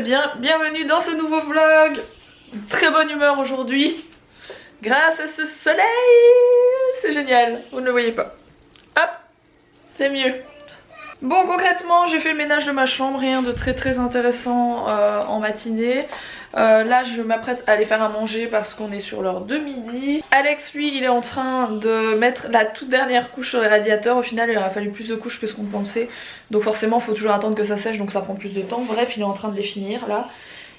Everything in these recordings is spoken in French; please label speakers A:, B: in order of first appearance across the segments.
A: bien. Bienvenue dans ce nouveau vlog. Très bonne humeur aujourd'hui. Grâce à ce soleil. C'est génial, vous ne le voyez pas. Hop, c'est mieux. Bon, concrètement j'ai fait le ménage de ma chambre, rien de très intéressant en matinée. Là je m'apprête à aller faire à manger parce qu'on est sur l'heure de midi. Alex lui il est en train de mettre la toute dernière couche sur les radiateurs. Au final il aura fallu plus de couches que ce qu'on pensait, donc forcément il faut toujours attendre que ça sèche, donc ça prend plus de temps. Bref, il est en train de les finir là.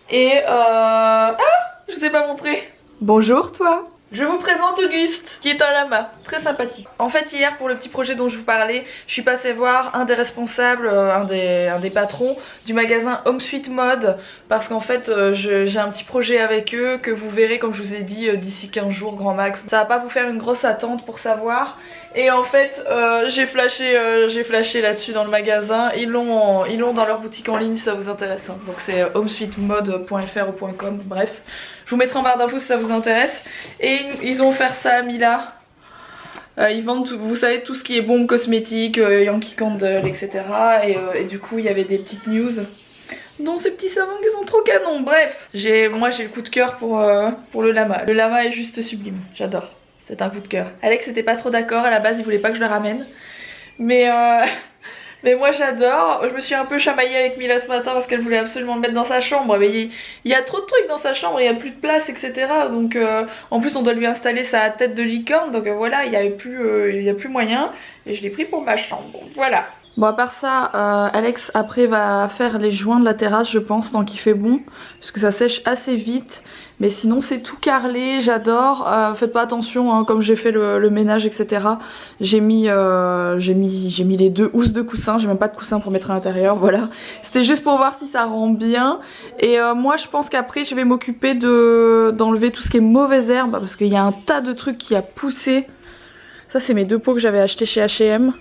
A: Et ah, je vous ai pas montré. Bonjour toi. Je vous présente Auguste, qui est un lama, très sympathique. En fait hier pour le petit projet dont je vous parlais, je suis passée voir un des responsables, un des patrons du magasin Home Sweet Mode. Parce qu'en fait j'ai un petit projet avec eux que vous verrez comme je vous ai dit d'ici 15 jours grand max. Ça va pas vous faire une grosse attente pour savoir. Et en fait j'ai flashé là-dessus dans le magasin. Ils l'ont dans leur boutique en ligne si ça vous intéresse. Hein. Donc c'est homesweetmode.fr ou .com, bref. Je vous mettrai en barre d'infos si ça vous intéresse. Et ils ont offert ça à Mila. Ils vendent, vous savez, tout ce qui est bombes cosmétiques, Yankee Candle, etc. Et du coup, il y avait des petites news, dont ces petits savons qui sont trop canons. Bref, moi j'ai le coup de cœur pour le lama. Le lama est juste sublime, j'adore. C'est un coup de cœur. Alex n'était pas trop d'accord, à la base il voulait pas que je le ramène. Mais moi j'adore. Je me suis un peu chamaillée avec Mila ce matin parce qu'elle voulait absolument le mettre dans sa chambre. Mais il y a trop de trucs dans sa chambre, il n'y a plus de place, etc. Donc en plus on doit lui installer sa tête de licorne. Donc voilà, il n'y a plus moyen. Et je l'ai pris pour ma chambre. Donc, voilà. Bon, à part ça, Alex après va faire les joints de la terrasse, je pense, tant qu'il fait bon, parce que ça sèche assez vite. Mais sinon c'est tout carrelé, j'adore. Faites pas attention, hein, comme j'ai fait le ménage, etc. J'ai mis les 2 housses de coussin, j'ai même pas de coussin pour mettre à l'intérieur, voilà. C'était juste pour voir si ça rend bien. Et moi je pense qu'après je vais m'occuper d'enlever tout ce qui est mauvaise herbe, parce qu'il y a un tas de trucs qui a poussé. Ça c'est mes 2 pots que j'avais achetés chez H&M.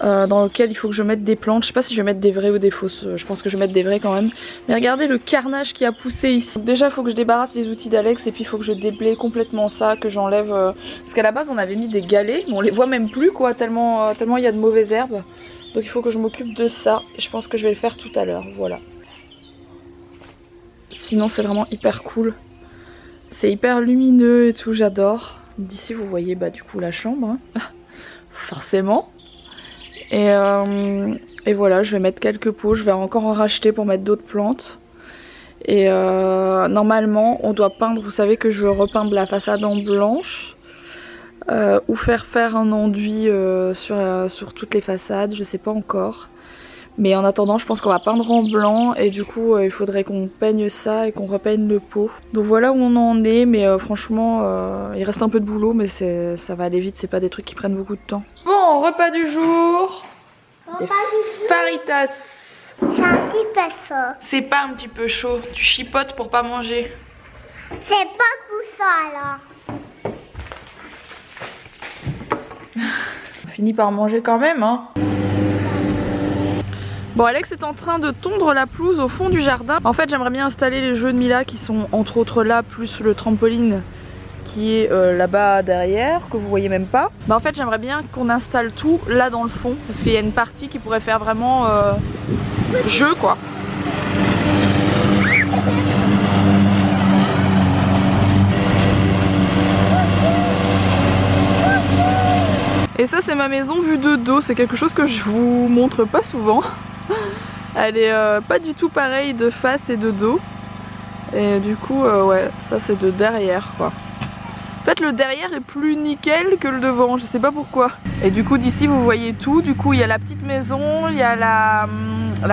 A: Dans lequel il faut que je mette des plantes. Je sais pas si je vais mettre des vraies ou des fausses. Je pense que je vais mettre des vraies quand même. Mais regardez le carnage qui a poussé ici. Déjà il faut que je débarrasse les outils d'Alex. Et puis il faut que je déblaye complètement ça. Que j'enlève parce qu'à la base on avait mis des galets, mais on les voit même plus quoi. Tellement il y a de mauvaises herbes. Donc il faut que je m'occupe de ça. Et je pense que je vais le faire tout à l'heure. Voilà. Sinon c'est vraiment hyper cool. C'est hyper lumineux et tout, j'adore. D'ici vous voyez bah du coup la chambre. Hein. Forcément. Et voilà, je vais mettre quelques pots, je vais encore en racheter pour mettre d'autres plantes. Et normalement, on doit peindre, vous savez que je veux repeindre la façade en blanche. Ou faire un enduit sur toutes les façades, je sais pas encore. Mais en attendant, je pense qu'on va peindre en blanc et du coup, il faudrait qu'on peigne ça et qu'on repeigne le pot. Donc voilà où on en est, mais franchement, il reste un peu de boulot, mais ça va aller vite, c'est pas des trucs qui prennent beaucoup de temps. Bon, repas du jour. Des faritas.
B: C'est un petit peu chaud.
A: C'est pas un petit peu chaud, tu chipotes pour pas manger.
B: C'est pas tout ça alors.
A: On finit par manger quand même, hein. Bon, Alex est en train de tondre la pelouse au fond du jardin. En fait j'aimerais bien installer les jeux de Mila qui sont entre autres là, plus le trampoline qui est là-bas derrière, que vous voyez même pas. Bah en fait j'aimerais bien qu'on installe tout là dans le fond, parce qu'il y a une partie qui pourrait faire vraiment jeu quoi. Et ça c'est ma maison vue de dos, c'est quelque chose que je vous montre pas souvent. Elle est pas du tout pareille de face et de dos. Et du coup ouais, ça c'est de derrière quoi. En fait le derrière est plus nickel que le devant, je sais pas pourquoi. Et du coup d'ici vous voyez tout, du coup il y a la petite maison, il y a la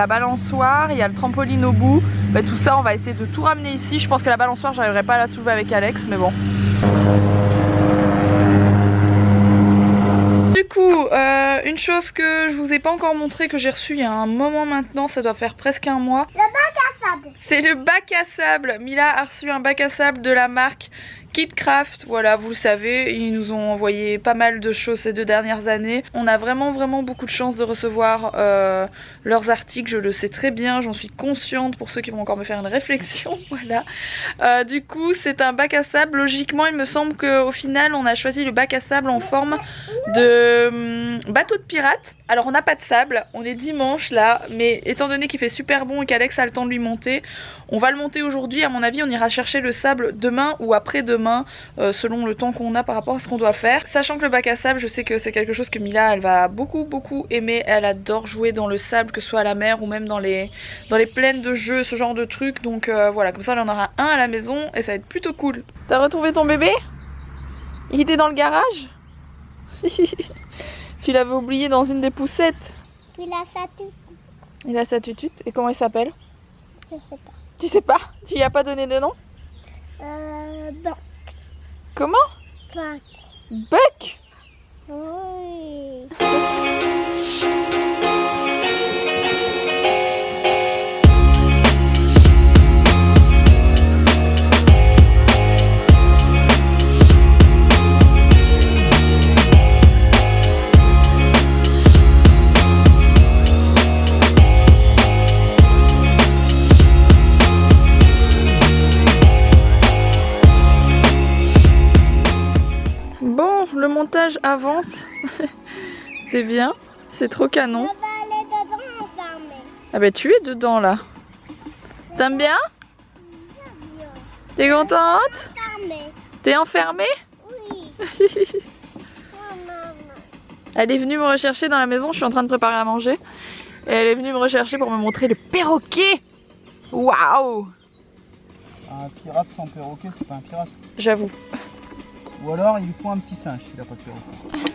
A: balançoire, il y a le trampoline au bout. Bah, tout ça on va essayer de tout ramener ici. Je pense que la balançoire j'arriverai pas à la soulever avec Alex, mais bon. Du coup, une chose que je vous ai pas encore montré, que j'ai reçu il y a un moment maintenant, ça doit faire presque un mois.
B: Le bac à sable.
A: C'est le bac à sable. Mila a reçu un bac à sable de la marque Kitcraft, voilà, vous le savez, ils nous ont envoyé pas mal de choses ces 2 dernières années. On a vraiment beaucoup de chance de recevoir leurs articles, je le sais très bien, j'en suis consciente pour ceux qui vont encore me faire une réflexion, voilà. Du coup, c'est un bac à sable, logiquement il me semble qu'au final on a choisi le bac à sable en forme de bateau de pirate. Alors on n'a pas de sable, on est dimanche là, mais étant donné qu'il fait super bon et qu'Alex a le temps de lui monter, on va le monter aujourd'hui. À mon avis on ira chercher le sable demain ou après-demain, selon le temps qu'on a par rapport à ce qu'on doit faire. Sachant que le bac à sable, je sais que c'est quelque chose que Mila elle va beaucoup aimer. Elle adore jouer dans le sable, que ce soit à la mer ou même dans les plaines de jeux, ce genre de trucs. Donc voilà, comme ça on en aura un à la maison et ça va être plutôt cool. T'as retrouvé ton bébé? Il était dans le garage? Tu l'avais oublié dans une des poussettes.
B: Il a sa tute.
A: Il a sa tutute. Et comment il s'appelle?
B: Je sais pas.
A: Tu sais pas? Tu lui as pas donné de nom?
B: Bon.
A: Comment?
B: Buck.
A: Buck?
B: Oui.
A: Bon, le montage avance. C'est bien, c'est trop canon.
B: On va aller dedans enfermer.
A: Ah bah tu es dedans là. T'aimes bien? T'es contente?
B: Enfermer.
A: T'es enfermée?
B: Oui. Maman.
A: Elle est venue me rechercher dans la maison, je suis en train de préparer à manger. Et elle est venue me rechercher pour me montrer le perroquet. Waouh!
C: Un pirate sans perroquet, c'est pas un pirate.
A: J'avoue.
C: Ou alors il faut un petit singe s'il a pas de perroquet.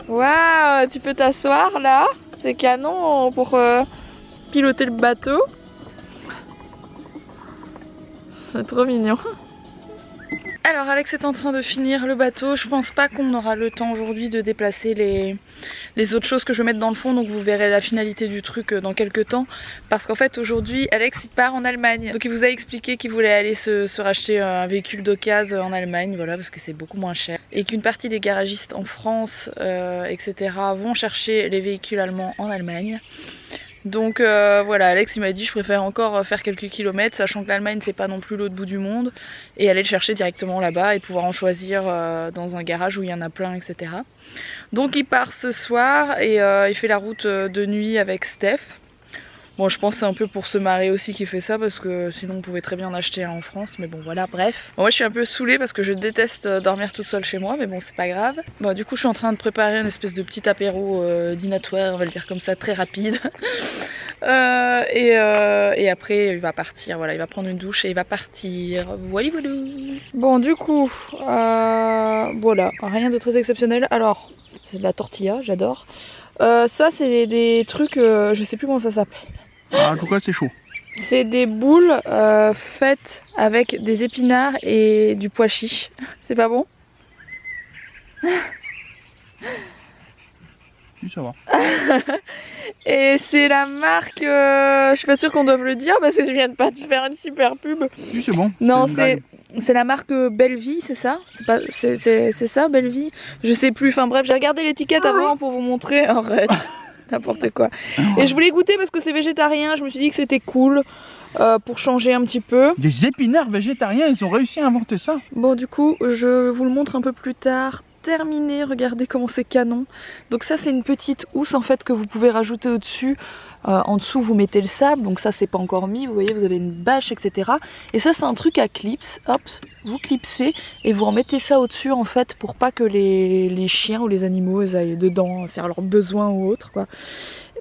A: Waouh, tu peux t'asseoir là. C'est canon pour piloter le bateau. C'est trop mignon. Alors Alex est en train de finir le bateau. Je pense pas qu'on aura le temps aujourd'hui de déplacer les autres choses que je vais mettre dans le fond. Donc vous verrez la finalité du truc dans quelques temps. Parce qu'en fait aujourd'hui Alex il part en Allemagne. Donc il vous a expliqué qu'il voulait aller se racheter un véhicule d'occasion en Allemagne. Voilà, parce que c'est beaucoup moins cher. Et qu'une partie des garagistes en France etc. vont chercher les véhicules allemands en Allemagne. Donc voilà, Alex il m'a dit je préfère encore faire quelques kilomètres, sachant que l'Allemagne c'est pas non plus l'autre bout du monde, et aller le chercher directement là-bas et pouvoir en choisir dans un garage où il y en a plein, etc. Donc il part ce soir et il fait la route de nuit avec Steph. Bon, je pense que c'est un peu pour se marrer aussi qu'il fait ça, parce que sinon on pouvait très bien en acheter un en France, mais bon voilà, bref. Bon, moi je suis un peu saoulée parce que je déteste dormir toute seule chez moi, mais bon c'est pas grave. Bon, du coup je suis en train de préparer une espèce de petit apéro dînatoire, on va le dire comme ça, très rapide. Et après il va partir, voilà, il va prendre une douche et il va partir. Voilà, voilà. Bon, du coup, voilà, rien de très exceptionnel. Alors, c'est de la tortilla, j'adore. Ça c'est des trucs, je sais plus comment ça s'appelle.
C: Ah, en tout cas c'est chaud.
A: C'est des boules faites avec des épinards et du pois chiche. C'est pas bon?
C: Oui, ça va.
A: Et c'est la marque, je suis pas sûre qu'on doive le dire parce que je viens de pas de faire une super pub.
C: Oui, c'est bon.
A: Non, c'est la marque Bellevie, c'est ça? C'est ça, Bellevie? Je sais plus, enfin bref, j'ai regardé l'étiquette avant pour vous montrer. Arrête, n'importe quoi. Et je voulais goûter parce que c'est végétarien, je me suis dit que c'était cool pour changer un petit peu.
C: Des épinards végétariens, ils ont réussi à inventer ça.
A: Bon, du coup, je vous le montre un peu plus tard. Terminé, regardez comment c'est canon. Donc ça c'est une petite housse en fait que vous pouvez rajouter au-dessus. En dessous vous mettez le sable, donc ça c'est pas encore mis, vous voyez, vous avez une bâche, etc. Et ça c'est un truc à clips, hop, vous clipsez et vous remettez ça au-dessus en fait pour pas que les chiens ou les animaux aillent dedans faire leurs besoins ou autre quoi.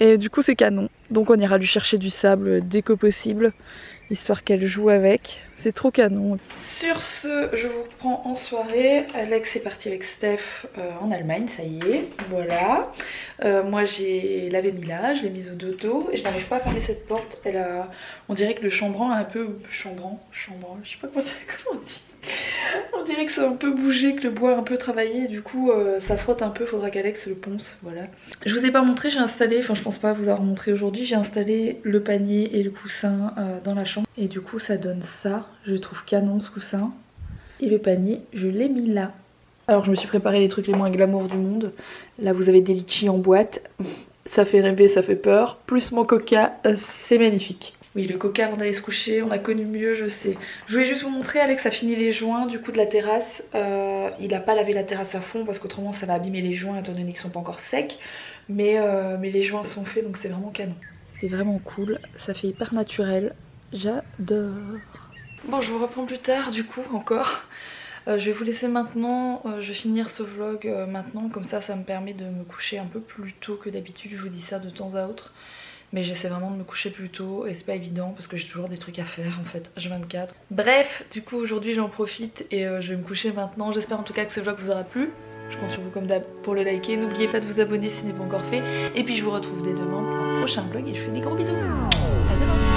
A: Et du coup c'est canon, donc on ira lui chercher du sable dès que possible, histoire qu'elle joue avec, c'est trop canon. Sur ce, je vous prends en soirée. Alex est parti avec Steph en Allemagne, ça y est, voilà. Moi j'ai lavé Mila, je l'ai mise au dodo et je n'arrive pas à fermer cette porte. On dirait que le chambranle a un peu... chambranle, je sais pas comment on dit. On dirait que ça a un peu bougé, que le bois a un peu travaillé, du coup ça frotte un peu, faudra qu'Alex le ponce, voilà. Je vous ai pas montré, j'ai installé, enfin je pense pas vous avoir montré aujourd'hui, j'ai installé le panier et le coussin dans la chambre. Et du coup ça donne ça, je trouve canon ce coussin. Et le panier, je l'ai mis là. Alors je me suis préparé les trucs les moins glamour du monde. Là vous avez des litchis en boîte, ça fait rêver, ça fait peur. Plus mon coca, c'est magnifique. Oui, le coca avant d'aller se coucher, on a connu mieux, je sais. Je voulais juste vous montrer, Alex a fini les joints du coup de la terrasse. Il a pas lavé la terrasse à fond parce qu'autrement ça va abîmer les joints étant donné qu'ils sont pas encore secs. Mais les joints sont faits donc c'est vraiment canon. C'est vraiment cool, ça fait hyper naturel. J'adore. Bon, je vous reprends plus tard du coup encore. Je vais vous laisser maintenant, je vais finir ce vlog maintenant, comme ça me permet de me coucher un peu plus tôt que d'habitude, je vous dis ça de temps à autre. Mais j'essaie vraiment de me coucher plus tôt et c'est pas évident parce que j'ai toujours des trucs à faire en fait, H24. Bref, du coup aujourd'hui j'en profite et je vais me coucher maintenant. J'espère en tout cas que ce vlog vous aura plu. Je compte sur vous comme d'hab pour le liker. N'oubliez pas de vous abonner si ce n'est pas encore fait. Et puis je vous retrouve dès demain pour un prochain vlog et je vous fais des gros bisous. À demain.